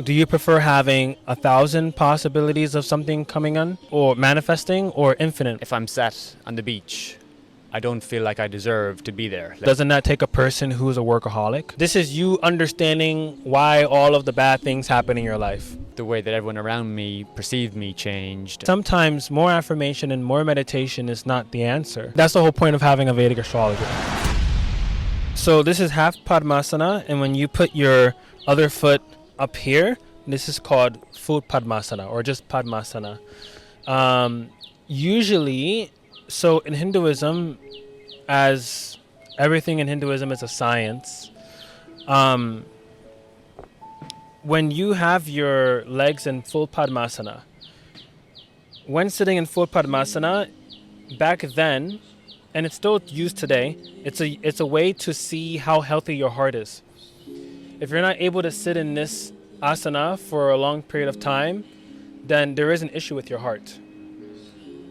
Do you prefer having 1,000 possibilities of something coming on or manifesting, or infinite? If I'm sat on the beach, I don't feel like I deserve to be there. Doesn't that take a person who's a workaholic? This is you understanding why all of the bad things happen in your life. The way that everyone around me perceived me changed. Sometimes more affirmation and more meditation is not the answer. That's the whole point of having a Vedic astrology. So this is half Padmasana, and when you put your other foot up here, this is called full Padmasana or just Padmasana. Usually, so in Hinduism, as everything in Hinduism is a science, when you have your legs in full Padmasana, when sitting in full Padmasana, back then, and it's still used today, it's a way to see how healthy your heart is. If you're not able to sit in this asana for a long period of time, then there is an issue with your heart.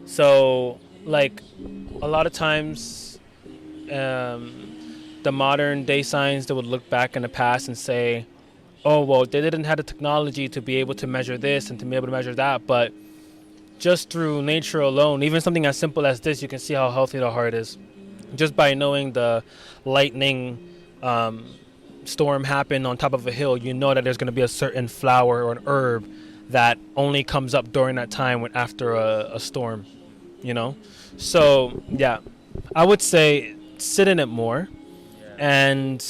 So, like, a lot of times, the modern day science, they would look back in the past and say, oh, well, they didn't have the technology to be able to measure this and to be able to measure that, but just through nature alone, even something as simple as this, you can see how healthy the heart is. Just by knowing the lightning storm happened on top of a hill, you know that there's going to be a certain flower or an herb that only comes up during that time when after a storm, you know? So, yeah, I would say sit in it more. And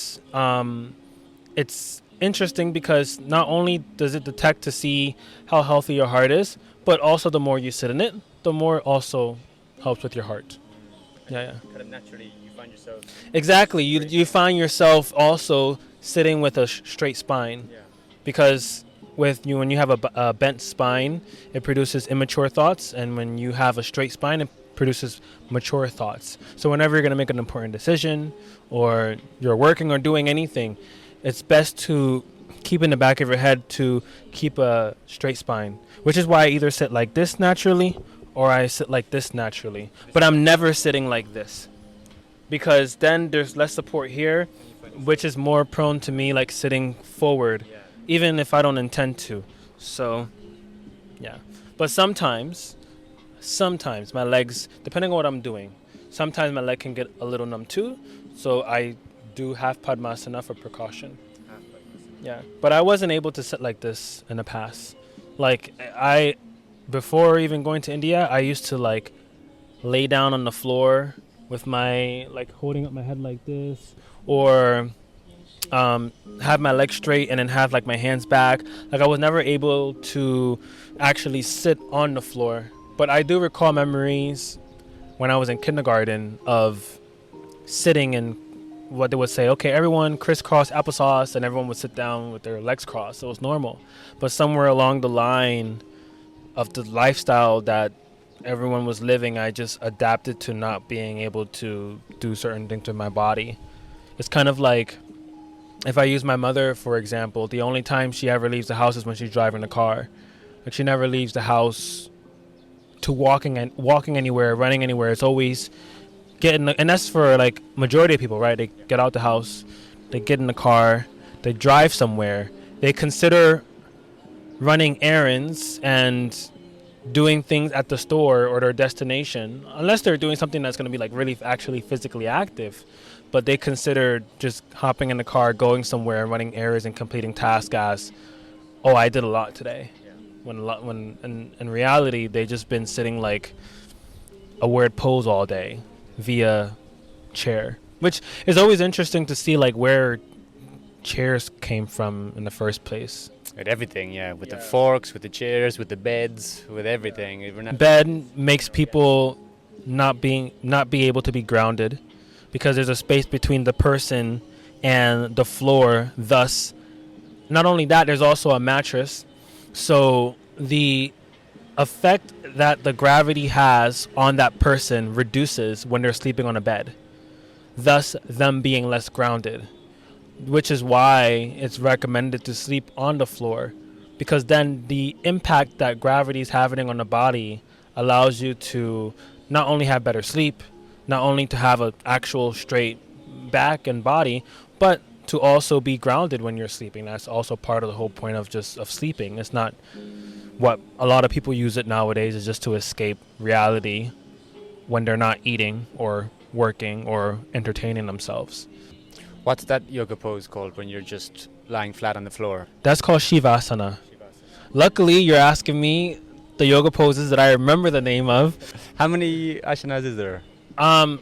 it's interesting because not only does it detect to see how healthy your heart is, but also the more you sit in it, the more also helps with your heart. Yeah. Kind of naturally, you find yourself. Exactly. You find yourself also sitting with a straight spine, because when you have a bent spine, it produces immature thoughts, and when you have a straight spine, it produces mature thoughts. So whenever you're going to make an important decision, or you're working or doing anything, it's best to keep in the back of your head to keep a straight spine, which is why I either sit like this naturally or I sit like this naturally. But I'm never sitting like this, because then there's less support here, which is more prone to me like sitting forward, even if I don't intend to. So, yeah. But sometimes my legs, depending on what I'm doing, sometimes my leg can get a little numb too. So I do half Padmasana for precaution. Yeah, but I wasn't able to sit like this in the past. Like, before even going to India, I used to like lay down on the floor with my, like, holding up my head like this, or have my legs straight and then have like my hands back. Like, I was never able to actually sit on the floor. But I do recall memories when I was in kindergarten of sitting in what they would say, okay, everyone crisscross applesauce, and everyone would sit down with their legs crossed. So it was normal. But somewhere along the line of the lifestyle that everyone was living, I just adapted to not being able to do certain things with my body. It's kind of like, if I use my mother, for example, the only time she ever leaves the house is when she's driving the car. Like, she never leaves the house to walking anywhere, running anywhere. It's always and that's for like majority of people, right? They get out the house, they get in the car, they drive somewhere. They consider running errands and doing things at the store or their destination, unless they're doing something that's going to be like really actually physically active. But they consider just hopping in the car, going somewhere, and running errands and completing tasks as, oh, I did a lot today. When in reality, they've just been sitting like a weird pose all day via chair, which is always interesting to see, like, where chairs came from in the first place. With everything, with the forks, with the chairs, with the beds, with everything. Bed makes people not be able to be grounded, because there's a space between the person and the floor. Thus, not only that, there's also a mattress. So the effect that the gravity has on that person reduces when they're sleeping on a bed, thus them being less grounded, which is why it's recommended to sleep on the floor, because then the impact that gravity is having on the body allows you to not only have better sleep, not only to have an actual straight back and body, but to also be grounded when you're sleeping. That's also part of the whole point of sleeping. It's not what a lot of people use it nowadays is just to escape reality when they're not eating or working or entertaining themselves. What's that yoga pose called when you're just lying flat on the floor? That's called Shavasana. Luckily, you're asking me the yoga poses that I remember the name of. How many asanas is there? I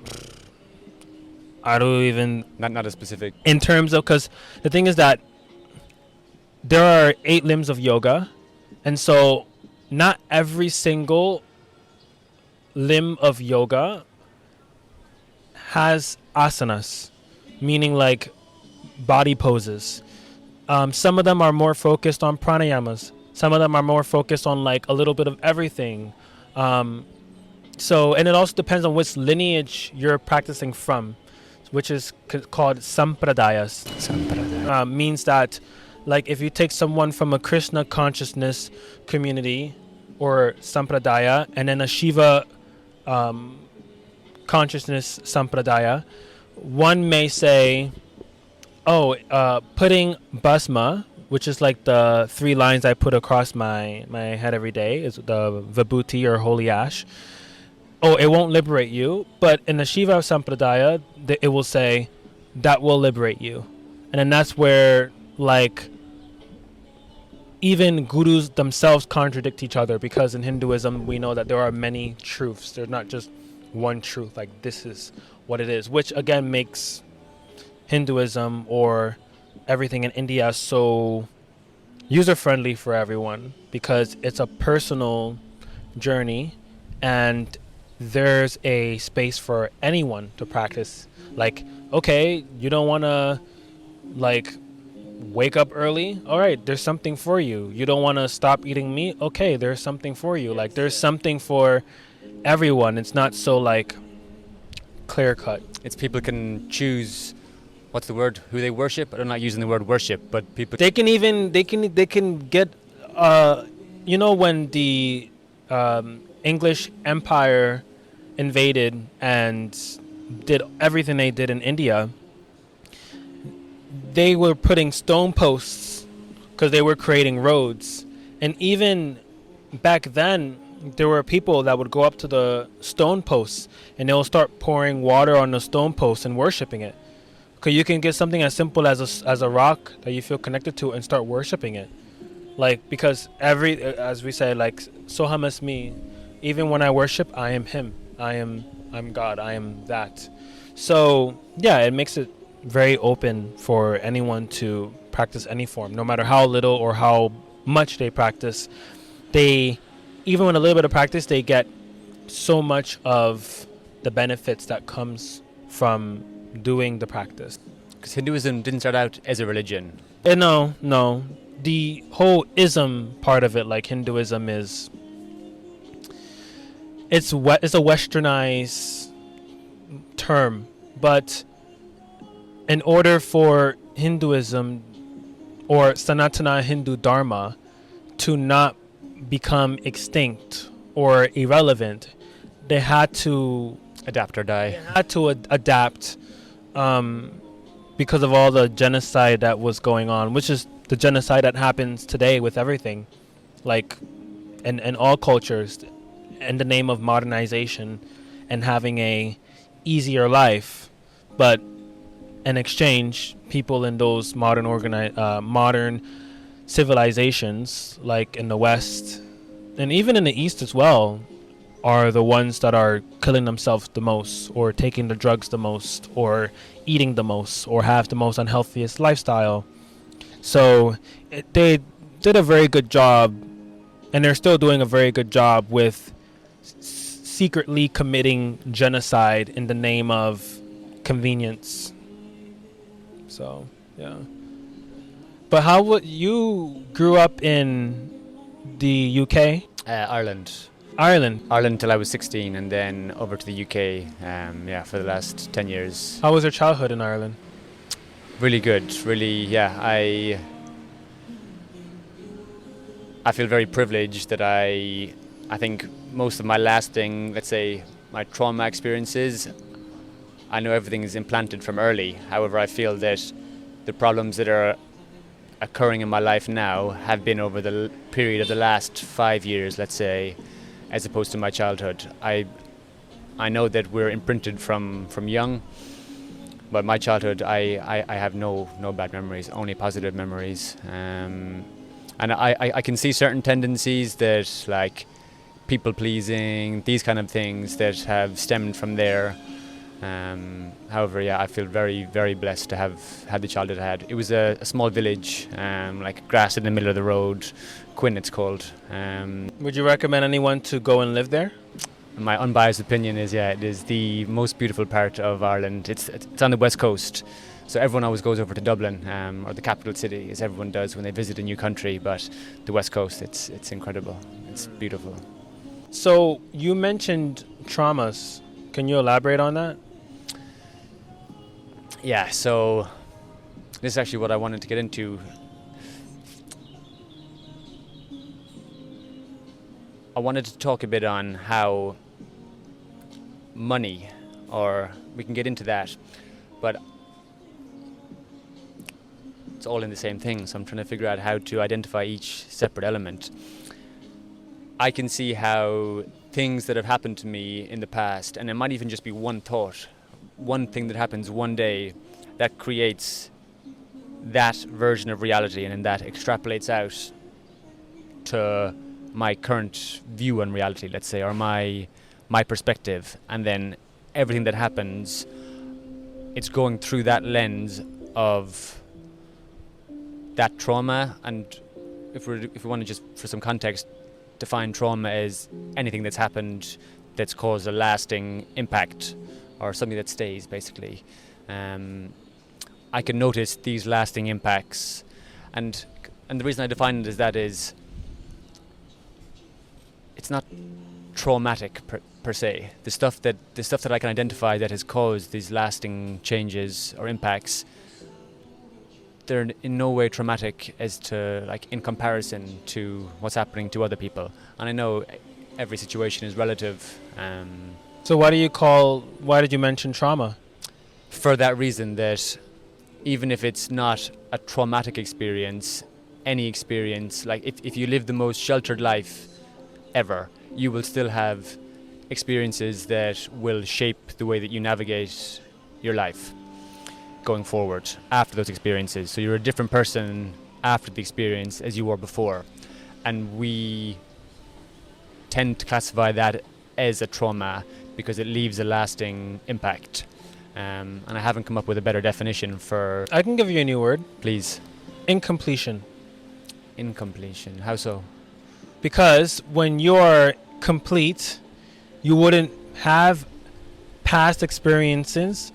don't even... Not a specific. In terms of... Because the thing is that there are 8 limbs of yoga. And so not every single limb of yoga has asanas, meaning like body poses. Some of them are more focused on pranayamas. Some of them are more focused on like a little bit of everything. And it also depends on which lineage you're practicing from, which is called sampradayas. Means that, like, if you take someone from a Krishna consciousness community or sampradaya, and then a Shiva consciousness sampradaya, one may say, putting bhasma, which is like the 3 lines I put across my head every day, is the vibhuti or holy ash. It won't liberate you, but in the Shiva sampradaya, it will say that will liberate you. And then that's where, like, even gurus themselves contradict each other, because in Hinduism we know that there are many truths. There's not just one truth, like this is what it is, which again makes Hinduism or everything in India so user-friendly for everyone, because it's a personal journey and there's a space for anyone to practice. Like, okay, you don't want to like wake up early, all right, there's something for you. You don't want to stop eating meat, okay, there's something for you. Like, there's something for everyone. It's not so like clear cut. It's people can choose, what's the word, who they worship. I'm not using the word worship, but people, They can get when the English Empire invaded and did everything they did in India, they were putting stone posts because they were creating roads. And even back then, there were people that would go up to the stone posts and they'll start pouring water on the stone posts and worshiping it. Because you can get something as simple as a rock that you feel connected to and start worshiping it. Like, because as we say, like, Soham Asmi, even when I worship, I am him. I'm God. I am that. So yeah, it makes it very open for anyone to practice any form, no matter how little or how much they practice. Even with a little bit of practice, they get so much of the benefits that comes from doing the practice. because Hinduism didn't start out as a religion. No. The whole ism part of it, like Hinduism, it's a westernized term, but in order for Hinduism or Sanatana Hindu Dharma to not become extinct or irrelevant, they had to Adapt or die. adapt because of all the genocide that was going on, which is the genocide that happens today with everything, like in all cultures, in the name of modernization and having a easier life. But in exchange, people in those modern civilizations, like in the West and even in the East as well, are the ones that are killing themselves the most, or taking the drugs the most, or eating the most, or have the most unhealthiest lifestyle. So they did a very good job, and they're still doing a very good job with secretly committing genocide in the name of convenience. So, yeah. But how would you grew up in the UK? Ireland. Ireland. Till I was 16, and then over to the UK. For the last 10 years. How was your childhood in Ireland? Really good. Really, yeah. I feel very privileged that I think most of my lasting, let's say, my trauma experiences, I know everything is implanted from early. However, I feel that the problems that are occurring in my life now have been over the period of the last 5 years, let's say, as opposed to my childhood. I know that we're imprinted from young, but my childhood, I have no bad memories, only positive memories. And I can see certain tendencies that, like people pleasing, these kind of things that have stemmed from there. However, yeah, I feel very, very blessed to have had the childhood I had. It was a small village, like grass in the middle of the road, Quinn it's called. Would you recommend anyone to go and live there? My unbiased opinion is, yeah, it is the most beautiful part of Ireland. It's on the west coast, so everyone always goes over to Dublin, or the capital city, as everyone does when they visit a new country. But the west coast, it's incredible. It's beautiful. So you mentioned traumas. Can you elaborate on that? Yeah, so this is actually what I wanted to get into. I wanted to talk a bit on how money, or we can get into that, but it's all in the same thing, so I'm trying to figure out how to identify each separate element. I can see how things that have happened to me in the past, and it might even just be one thought, one thing that happens one day that creates that version of reality, and then that extrapolates out to my current view on reality, let's say, or my perspective, and then everything that happens, it's going through that lens of that trauma. And if we want to, just for some context, define trauma as anything that's happened that's caused a lasting impact, or something that stays, basically. I can notice these lasting impacts, and the reason I define it as that is it's not traumatic per se. The stuff that I can identify that has caused these lasting changes or impacts, they're in no way traumatic as to, like, in comparison to what's happening to other people. And I know every situation is relative. So why did you mention trauma? For that reason, that even if it's not a traumatic experience, any experience, like if you live the most sheltered life ever, you will still have experiences that will shape the way that you navigate your life going forward after those experiences. So you're a different person after the experience as you were before. And we tend to classify that as a trauma because it leaves a lasting impact. And I haven't come up with a better definition for... I can give you a new word. Please. Incompletion. Incompletion. How so? Because when you're complete, you wouldn't have past experiences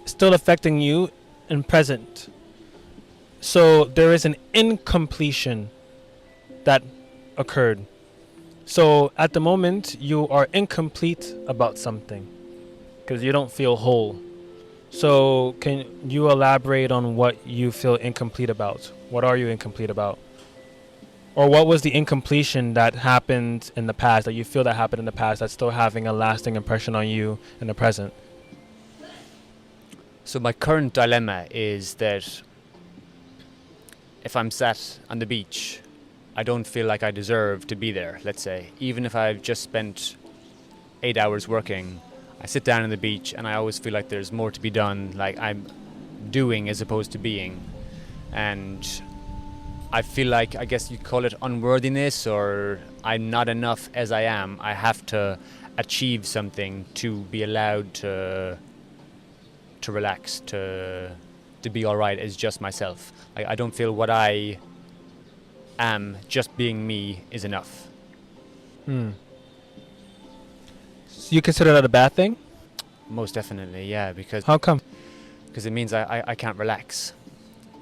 still affecting you in present. So there is an incompletion that occurred. So at the moment, you are incomplete about something because you don't feel whole. So can you elaborate on what you feel incomplete about? What are you incomplete about? Or what was the incompletion that happened in the past, that you feel that happened in the past, that's still having a lasting impression on you in the present? So my current dilemma is that if I'm sat on the beach, I don't feel like I deserve to be there, let's say. Even if I've just spent 8 hours working, I sit down on the beach and I always feel like there's more to be done, like I'm doing as opposed to being. And I feel like, I guess you call it unworthiness, or I'm not enough as I am. I have to achieve something to be allowed to relax, to be all right as just myself. I don't feel what I am, just being me, is enough. So you consider that a bad thing? Most definitely, yeah. Because how come? Because it means I can't relax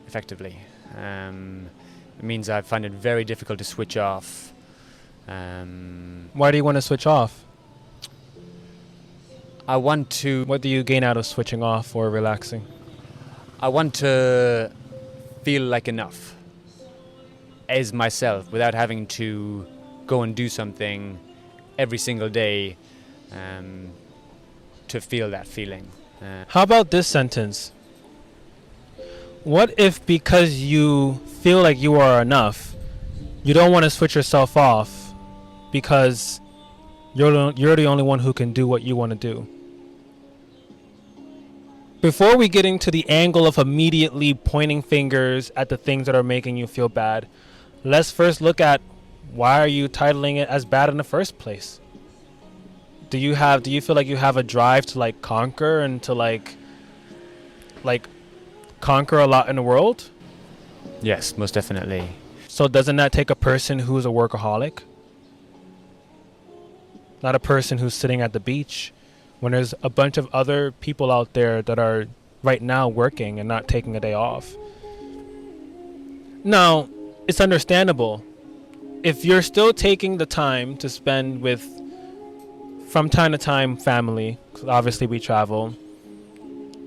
effectively. It means I find it very difficult to switch off. Why do you want to switch off? I want to... What do you gain out of switching off or relaxing? I want to feel like enough as myself without having to go and do something every single day to feel that feeling. How about this sentence? What if because you feel like you are enough, you don't want to switch yourself off because you're the only one who can do what you want to do? Before we get into the angle of immediately pointing fingers at the things that are making you feel bad, let's first look at why are you titling it as bad in the first place? Do you feel like you have a drive to like conquer and to like conquer a lot in the world? Yes, most definitely. So doesn't that take a person who's a workaholic? Not a person who's sitting at the beach when there's a bunch of other people out there that are right now working and not taking a day off. Now, it's understandable. If you're still taking the time to spend with, from time to time, family, 'cause obviously we travel,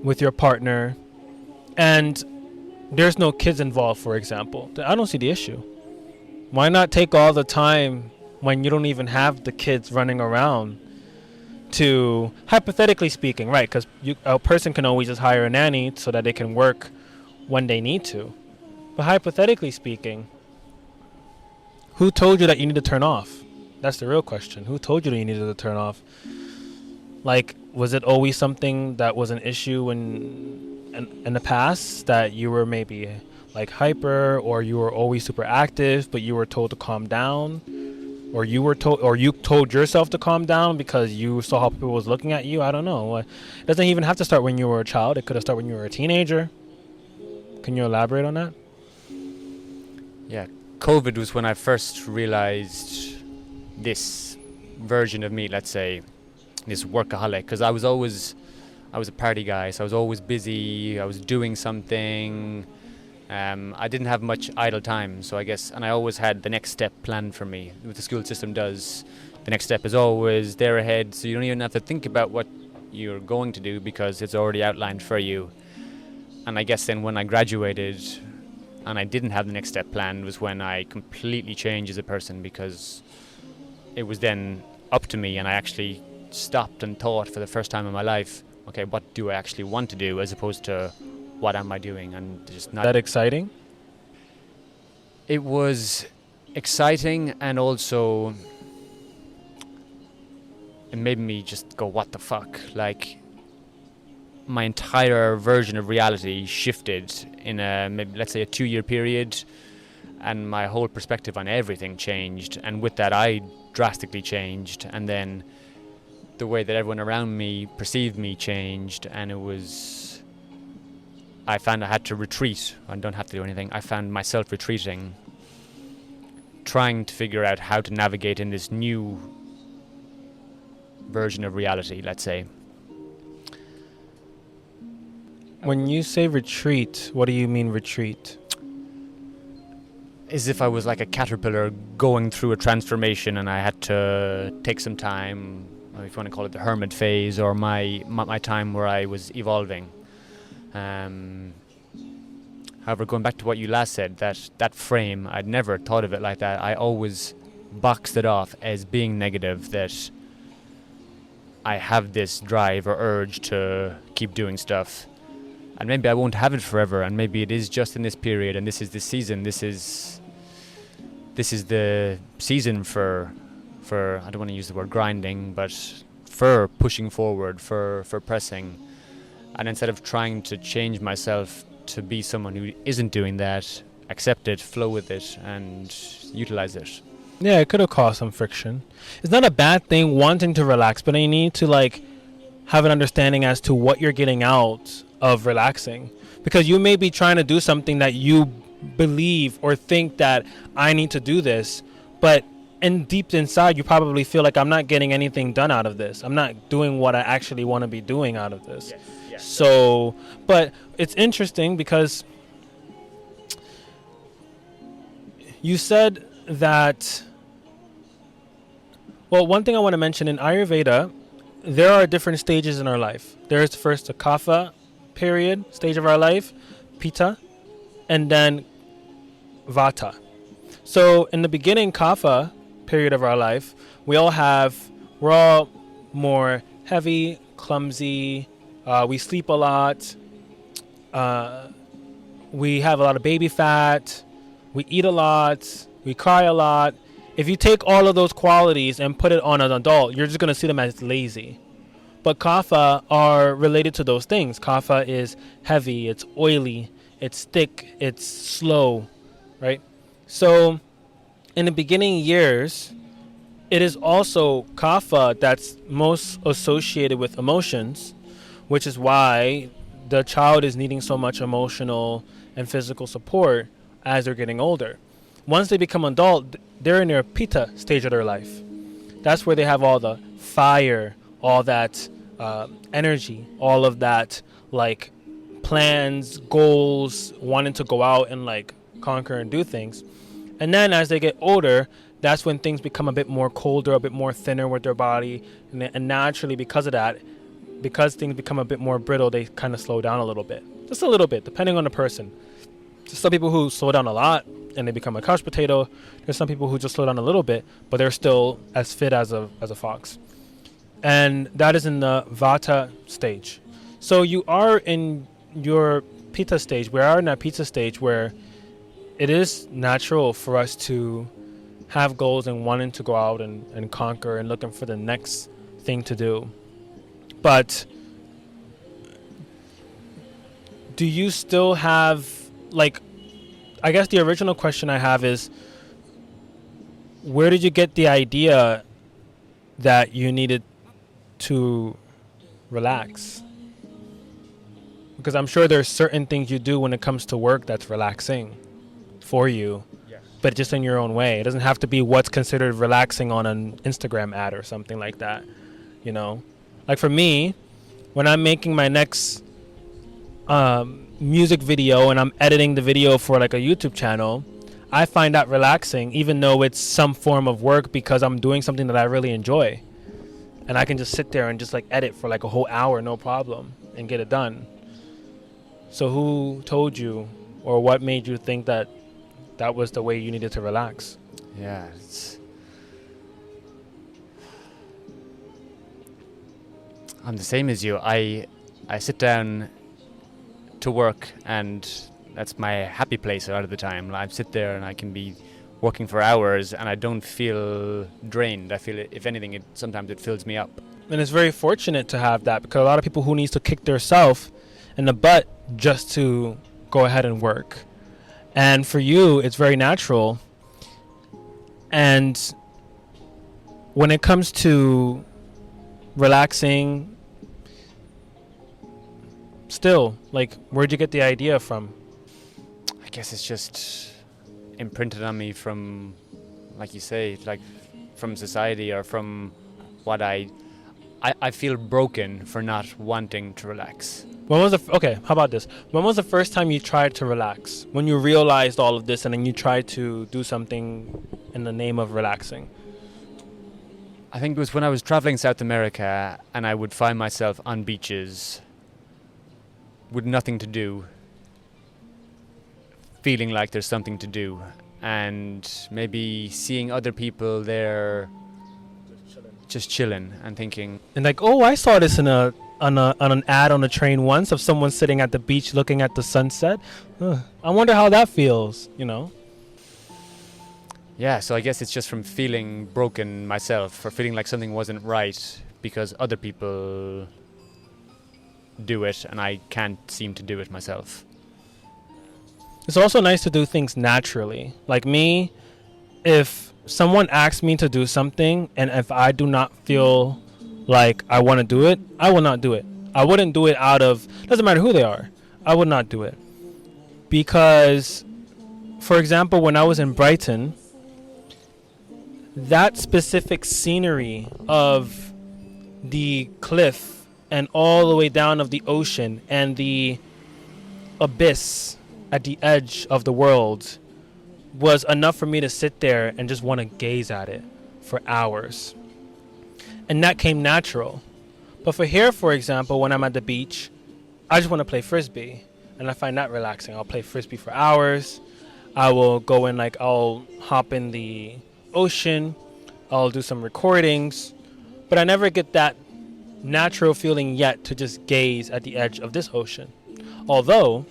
with your partner, and there's no kids involved, for example, I don't see the issue. Why not take all the time when you don't even have the kids running around to, hypothetically speaking, right? Because a person can always just hire a nanny so that they can work when they need to. But hypothetically speaking, who told you that you need to turn off? That's the real question. Who told you that you needed to turn off? Like, was it always something that was an issue in the past, that you were maybe like hyper, or you were always super active but you were told to calm down, or you told yourself to calm down because you saw how people was looking at you? I don't know. It doesn't even have to start when you were a child. It could have started when you were a teenager. Can you elaborate on that? Yeah, COVID was when I first realized this version of me, let's say, this workaholic, because I was a party guy, so I was always busy, I was doing something. I didn't have much idle time, so I guess, and I always had the next step planned for me. What the school system does, the next step is always there ahead, so you don't even have to think about what you're going to do because it's already outlined for you. And I guess then when I graduated and I didn't have the next step planned was when I completely changed as a person, because it was then up to me and I actually stopped and thought for the first time in my life, okay, what do I actually want to do, as opposed to what am I doing? And just not That exciting? It was exciting, and also it made me just go, what the fuck? Like, my entire version of reality shifted in a, maybe, let's say, a 2-year period, and my whole perspective on everything changed, and with that I drastically changed, and then the way that everyone around me perceived me changed, and I found I had to retreat. I don't have to do anything. I found myself retreating, trying to figure out how to navigate in this new version of reality, let's say. When you say retreat, what do you mean retreat? As if I was like a caterpillar going through a transformation, and I had to take some time, if you want to call it the hermit phase, or my time where I was evolving. However, going back to what you last said, that frame, I'd never thought of it like that. I always boxed it off as being negative, that I have this drive or urge to keep doing stuff. And maybe I won't have it forever, and maybe it is just in this period, and this is the season. This is the season for I don't want to use the word grinding, but for pushing forward, for pressing. And instead of trying to change myself to be someone who isn't doing that, accept it, flow with it, and utilize it. Yeah, it could have caused some friction. It's not a bad thing wanting to relax, but you need to like have an understanding as to what you're getting out of relaxing, because you may be trying to do something that you believe or think that I need to do this, but deep inside you probably feel like I'm not getting anything done out of this. I'm not doing what I actually want to be doing out of this. Yes. So, but it's interesting because you said that, well, one thing I want to mention, in Ayurveda, there are different stages in our life. There's first a kapha period, stage of our life, pitta, and then vata. So in the beginning kapha period of our life, we're all more heavy, clumsy, we sleep a lot, we have a lot of baby fat, we eat a lot, we cry a lot. If you take all of those qualities and put it on an adult, you're just going to see them as lazy. But kapha are related to those things. Kapha is heavy, it's oily, it's thick, it's slow, right? So in the beginning years, it is also kapha that's most associated with emotions, which is why the child is needing so much emotional and physical support as they're getting older. Once they become adult, they're in their pitta stage of their life. That's where they have all the fire, all that energy, all of that like plans, goals, wanting to go out and like conquer and do things. And then as they get older, that's when things become a bit more colder, a bit more thinner with their body. And naturally, because of that, because things become a bit more brittle, they kind of slow down a little bit. Just a little bit, depending on the person. There's some people who slow down a lot and they become a couch potato. There's some people who just slow down a little bit, but they're still as fit as a fox. And that is in the Vata stage. So you are in your Pitta stage. We are in that Pitta stage where it is natural for us to have goals and wanting to go out and conquer and looking for the next thing to do. But do you still have, like, I guess the original question I have is, where did you get the idea that you needed to relax? Because I'm sure there's certain things you do when it comes to work that's relaxing for you, yes, but just in your own way. It doesn't have to be what's considered relaxing on an Instagram ad or something like that, you know? Like for me, when I'm making my next music video and I'm editing the video for like a YouTube channel, I find that relaxing, even though it's some form of work, because I'm doing something that I really enjoy. And I can just sit there and just like edit for like a whole hour, no problem, and get it done. So who told you, or what made you think that that was the way you needed to relax? Yeah, I'm the same as you. I sit down to work, and that's my happy place a lot of the time. I sit there and I can be working for hours and I don't feel drained. I feel, if anything, sometimes it fills me up. And it's very fortunate to have that, because a lot of people who needs to kick their self in the butt just to go ahead and work. And for you, it's very natural. And when it comes to relaxing, still, like, where'd you get the idea from? I guess it's just imprinted on me from, like you say, like from society or from what I feel broken for not wanting to relax. When was okay, how about this? When was the first time you tried to relax? When you realized all of this and then you tried to do something in the name of relaxing? I think it was when I was traveling South America and I would find myself on beaches with nothing to do, feeling like there's something to do, and maybe seeing other people there just chilling and thinking. And like, oh, I saw this on an ad on a train once of someone sitting at the beach looking at the sunset. I wonder how that feels, you know? Yeah, so I guess it's just from feeling broken myself, or feeling like something wasn't right because other people do it and I can't seem to do it myself. It's also nice to do things naturally. Like me, if someone asks me to do something and if I do not feel like I want to do it, I will not do it. I wouldn't do it out of, doesn't matter who they are, I would not do it. Because, for example, when I was in Brighton, that specific scenery of the cliff and all the way down of the ocean and the abyss at the edge of the world was enough for me to sit there and just want to gaze at it for hours. And that came natural. But for here, for example, when I'm at the beach, I just want to play frisbee. And I find that relaxing. I'll play frisbee for hours. I will go in, like, I'll hop in the ocean. I'll do some recordings. But I never get that natural feeling yet to just gaze at the edge of this ocean. Although,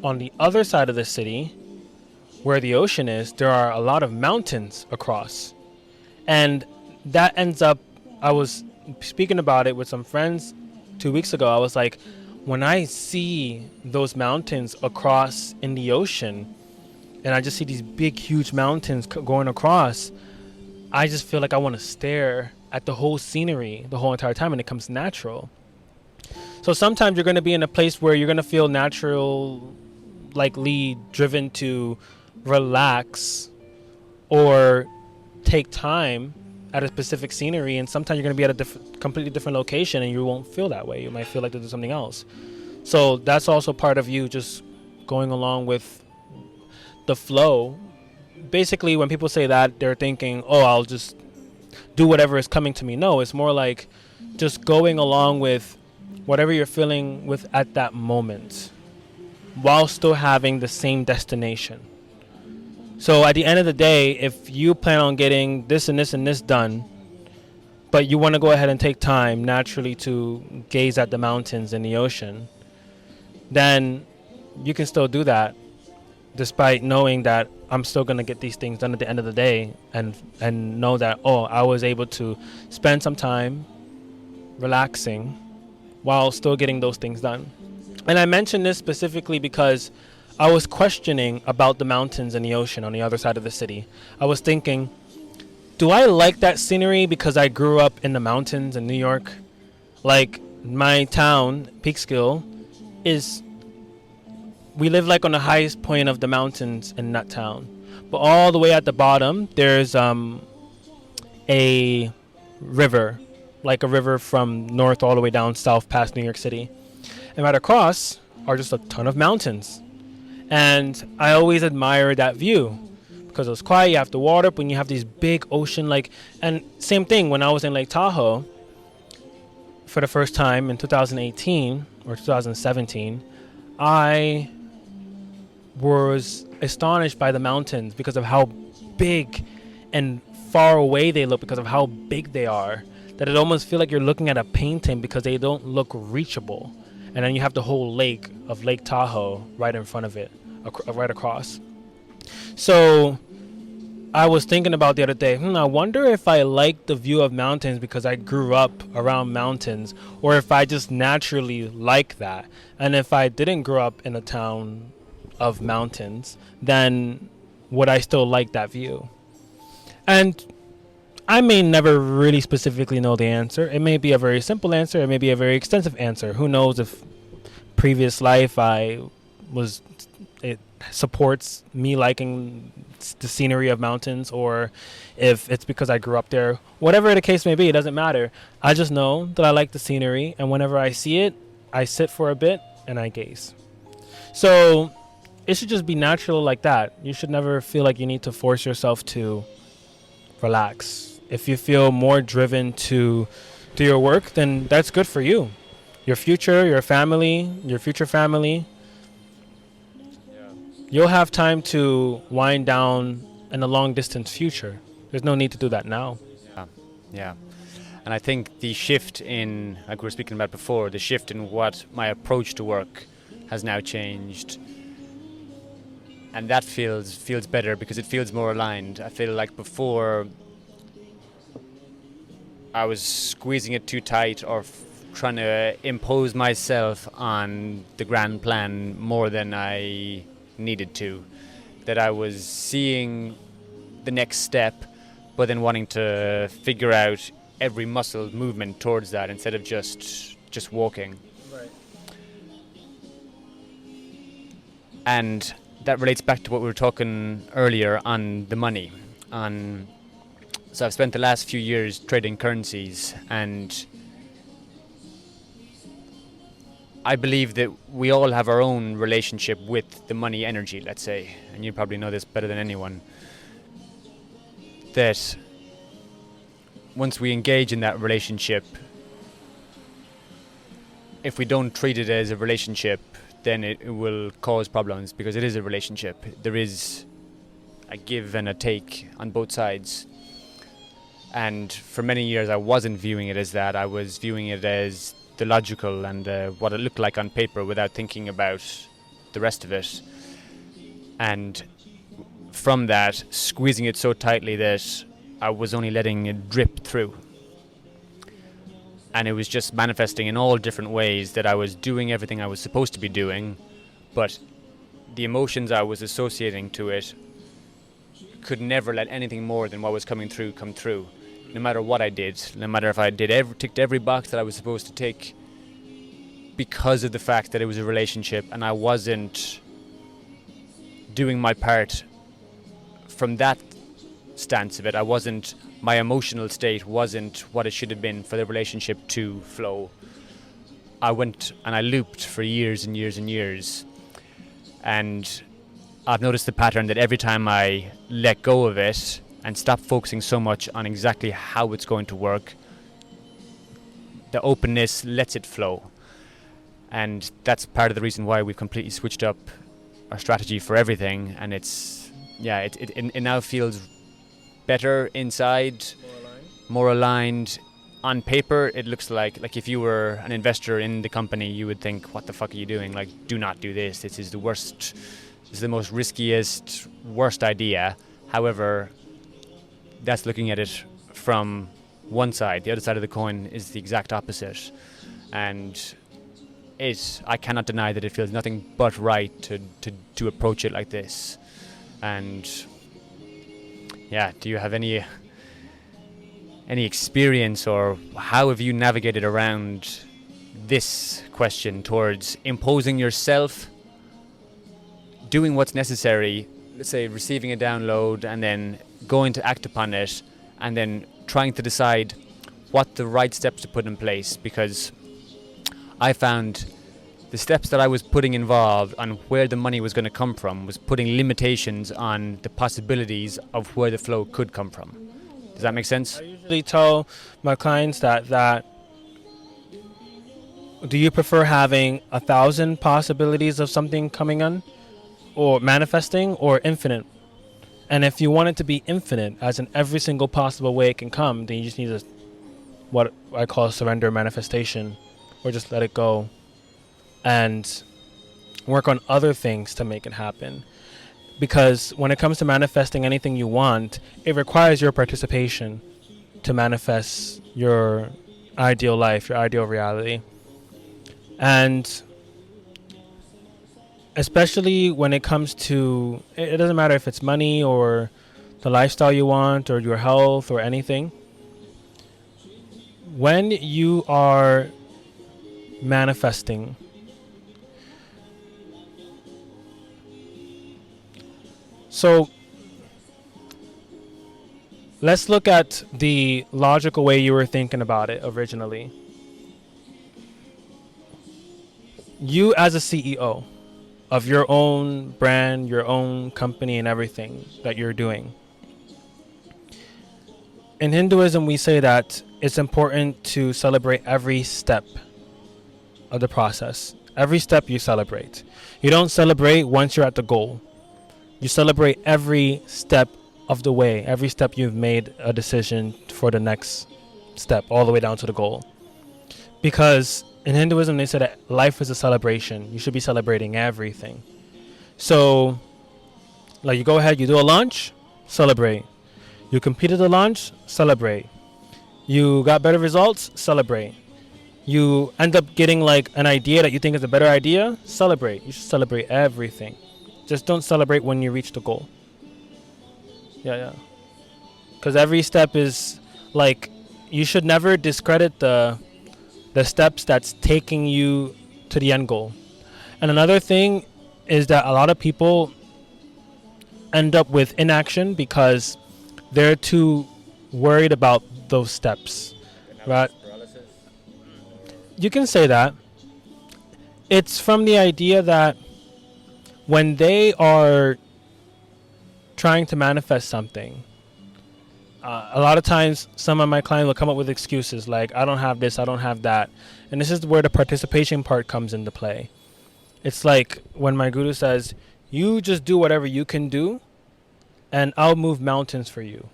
on the other side of the city, where the ocean is, there are a lot of mountains across. And that ends up, I was speaking about it with some friends 2 weeks ago. I was like, when I see those mountains across in the ocean, and I just see these big, huge mountains going across, I just feel like I want to stare at the whole scenery the whole entire time, and it comes natural. So sometimes you're going to be in a place where you're going to feel natural, likely driven to relax or take time at a specific scenery, and sometimes you're going to be at a completely different location and you won't feel that way. You might feel like to do something else. So that's also part of you just going along with the flow. Basically, when people say that, they're thinking, oh, I'll just do whatever is coming to me. No, it's more like just going along with whatever you're feeling with at that moment while still having the same destination. So at the end of the day, if you plan on getting this and this and this done, but you want to go ahead and take time naturally to gaze at the mountains and the ocean, then you can still do that despite knowing that I'm still going to get these things done at the end of the day, and know that, oh, I was able to spend some time relaxing while still getting those things done. And I mention this specifically because I was questioning about the mountains and the ocean on the other side of the city. I was thinking, do I like that scenery because I grew up in the mountains in New York? Like, my town, Peekskill, we live like on the highest point of the mountains in that town. But all the way at the bottom, there's a river, like a river from north all the way down south past New York City. And right across are just a ton of mountains. And I always admire that view because it was quiet. You have the water, but you have these big ocean, and same thing when I was in Lake Tahoe for the first time in 2018 or 2017, I was astonished by the mountains because of how big and far away they look, because of how big they are, that it almost feels like you're looking at a painting because they don't look reachable. And then you have the whole lake of Lake Tahoe right in front of it, right across. So I was thinking about the other day, I wonder if I like the view of mountains because I grew up around mountains, or if I just naturally like that. And if I didn't grow up in a town of mountains, then would I still like that view? And I may never really specifically know the answer. It may be a very simple answer. It may be a very extensive answer. Who knows if previous life it supports me liking the scenery of mountains, or if it's because I grew up there. Whatever the case may be, it doesn't matter. I just know that I like the scenery, and whenever I see it, I sit for a bit and I gaze. So it should just be natural like that. You should never feel like you need to force yourself to relax. If you feel more driven to do your work, then that's good for you. Your future, your future family. You'll have time to wind down in a long distance future. There's no need to do that now. Yeah. And I think the shift in, like we were speaking about before, the shift in what my approach to work has now changed. And that feels better because it feels more aligned. I feel like before I was squeezing it too tight or trying to impose myself on the grand plan more than I needed to. That I was seeing the next step, but then wanting to figure out every muscle movement towards that instead of just walking. Right. And that relates back to what we were talking earlier on the money. So I've spent the last few years trading currencies, and I believe that we all have our own relationship with the money energy, let's say, and you probably know this better than anyone, that once we engage in that relationship, if we don't treat it as a relationship, then it will cause problems, because it is a relationship. There is a give and a take on both sides. And for many years I wasn't viewing it as that. I was viewing it as the logical and what it looked like on paper without thinking about the rest of it. And from that, squeezing it so tightly that I was only letting it drip through. And it was just manifesting in all different ways that I was doing everything I was supposed to be doing, but the emotions I was associating to it could never let anything more than what was coming through come through. No matter what I did, no matter if I ticked every box that I was supposed to tick, because of the fact that it was a relationship and I wasn't doing my part from that stance of it. My emotional state wasn't what it should have been for the relationship to flow. I went and I looped for years and years and years. And I've noticed the pattern that every time I let go of it and stop focusing so much on exactly how it's going to work, the openness lets it flow. And that's part of the reason why we've completely switched up our strategy for everything. And it now feels better inside, more aligned. On paper, it looks like if you were an investor in the company, you would think, what the fuck are you doing? Like, do not do this. This is the worst, this is the most riskiest, worst idea. However, that's looking at it from one side. The other side of the coin is the exact opposite. And I cannot deny that it feels nothing but right to approach it like this. And yeah, do you have any experience, or how have you navigated around this question towards imposing yourself, doing what's necessary, let's say receiving a download and then going to act upon it, and then trying to decide what the right steps to put in place? Because I found the steps that I was putting involved on where the money was going to come from was putting limitations on the possibilities of where the flow could come from. Does that make sense? I usually tell my clients that do you prefer having 1,000 possibilities of something coming in or manifesting, or infinite? And if you want it to be infinite, as in every single possible way it can come, then you just need what I call surrender manifestation, or just let it go and work on other things to make it happen. Because when it comes to manifesting anything you want, it requires your participation to manifest your ideal life, your ideal reality. And especially when it comes to, it doesn't matter if it's money or the lifestyle you want or your health or anything. When you are manifesting, so let's look at the logical way you were thinking about it originally. You as a CEO of your own brand, your own company, and everything that you're doing. In Hinduism, we say that it's important to celebrate every step of the process. Every step you celebrate. You don't celebrate once you're at the goal. You celebrate every step of the way, every step you've made a decision for the next step, all the way down to the goal. Because in Hinduism, they say that life is a celebration. You should be celebrating everything. So, like, you go ahead, you do a launch, celebrate. You completed the launch, celebrate. You got better results, celebrate. You end up getting like an idea that you think is a better idea, celebrate. You should celebrate everything. Just don't celebrate when you reach the goal. Yeah. Because every step is like, you should never discredit the steps that's taking you to the end goal. And another thing is that a lot of people end up with inaction because they're too worried about those steps. Right? You can say that. It's from the idea that when they are trying to manifest something, a lot of times some of my clients will come up with excuses like, I don't have this, I don't have that. And this is where the participation part comes into play. It's like when my guru says, you just do whatever you can do and I'll move mountains for you.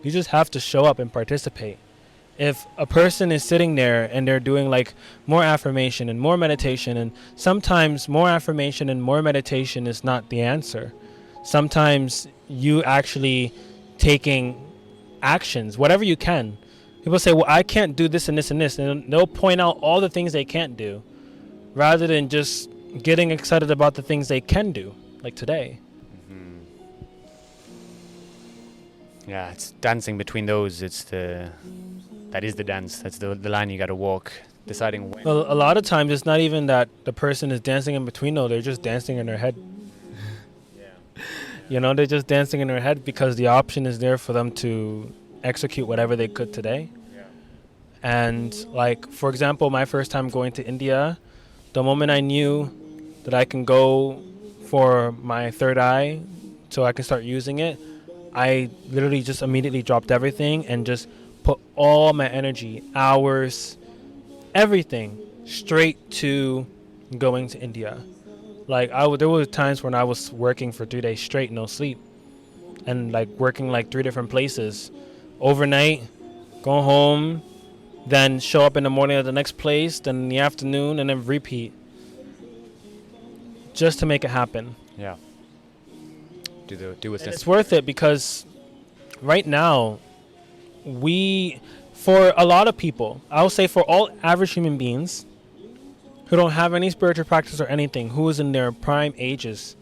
You just have to show up and participate. if a person is sitting there and they're doing like more affirmation and more meditation, and sometimes more affirmation and more meditation is not the answer. Sometimes you actually taking actions, whatever you can. People say, well, I can't do this and this and this, and they'll point out all the things they can't do rather than just getting excited about the things they can do, like today. Yeah, it's dancing between those. That is the dance. That's the line you got to walk, deciding when. Well, a lot of times it's not even that the person is dancing in between, though. They're just dancing in their head. They're just dancing in their head because the option is there for them to execute whatever they could today. And like, for example, my first time going to India, the moment I knew that I can go for my third eye so I can start using it, I literally just immediately dropped everything and just put all my energy, hours, everything straight to going to India. Like there were times when I was working for 3 days straight, no sleep, and like working like 3 different places, overnight, go home, then show up in the morning at the next place, then in the afternoon, and then repeat, just to make it happen. Yeah. Do what's necessary. It's worth it because right now, for a lot of people, I will say for all average human beings who don't have any spiritual practice or anything, who is in their prime ages,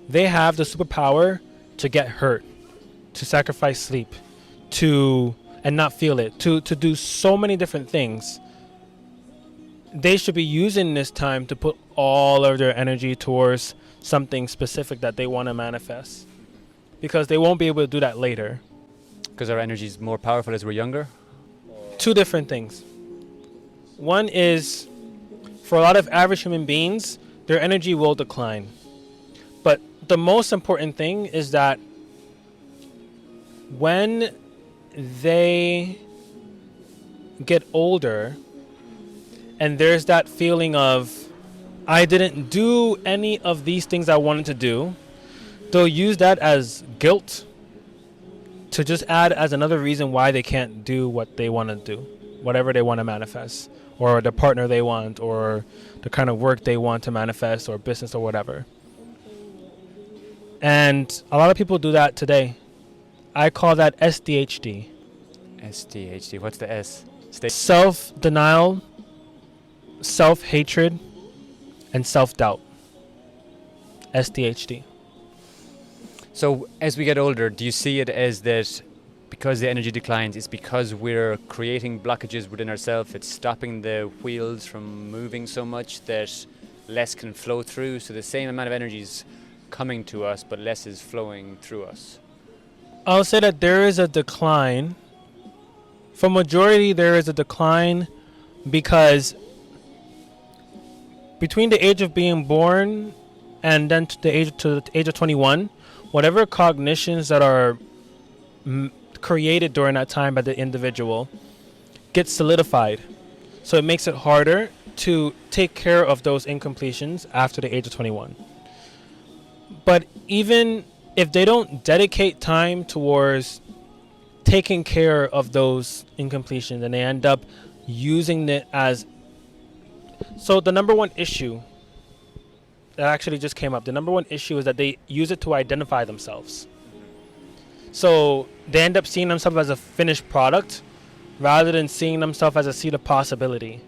they have the superpower to get hurt, to sacrifice sleep, and not feel it, to do so many different things. They should be using this time to put all of their energy towards something specific that they want to manifest, because they won't be able to do that later. Because our energy is more powerful as we're younger? Two different things. One is, for a lot of average human beings, their energy will decline. But the most important thing is that when they get older and there's that feeling of, I didn't do any of these things I wanted to do, they'll use that as guilt to just add as another reason why they can't do what they want to do, whatever they want to manifest, or the partner they want, or the kind of work they want to manifest, or business, or whatever. And a lot of people do that today. I call that SDHD. SDHD, what's the S? Self-denial, self-hatred, and self-doubt. SDHD. So as we get older, do you see it as that because the energy declines, it's because we're creating blockages within ourselves, it's stopping the wheels from moving so much that less can flow through, so the same amount of energy is coming to us, but less is flowing through us? I'll say that there is a decline. For majority, there is a decline because between the age of being born and then to the age of 21, whatever cognitions that are created during that time by the individual gets solidified. So it makes it harder to take care of those incompletions after the age of 21. But even if they don't dedicate time towards taking care of those incompletions, and they end up using it as... So the number one issue that actually just came up, the number one issue is that they use it to identify themselves. So they end up seeing themselves as a finished product rather than seeing themselves as a seed of possibility.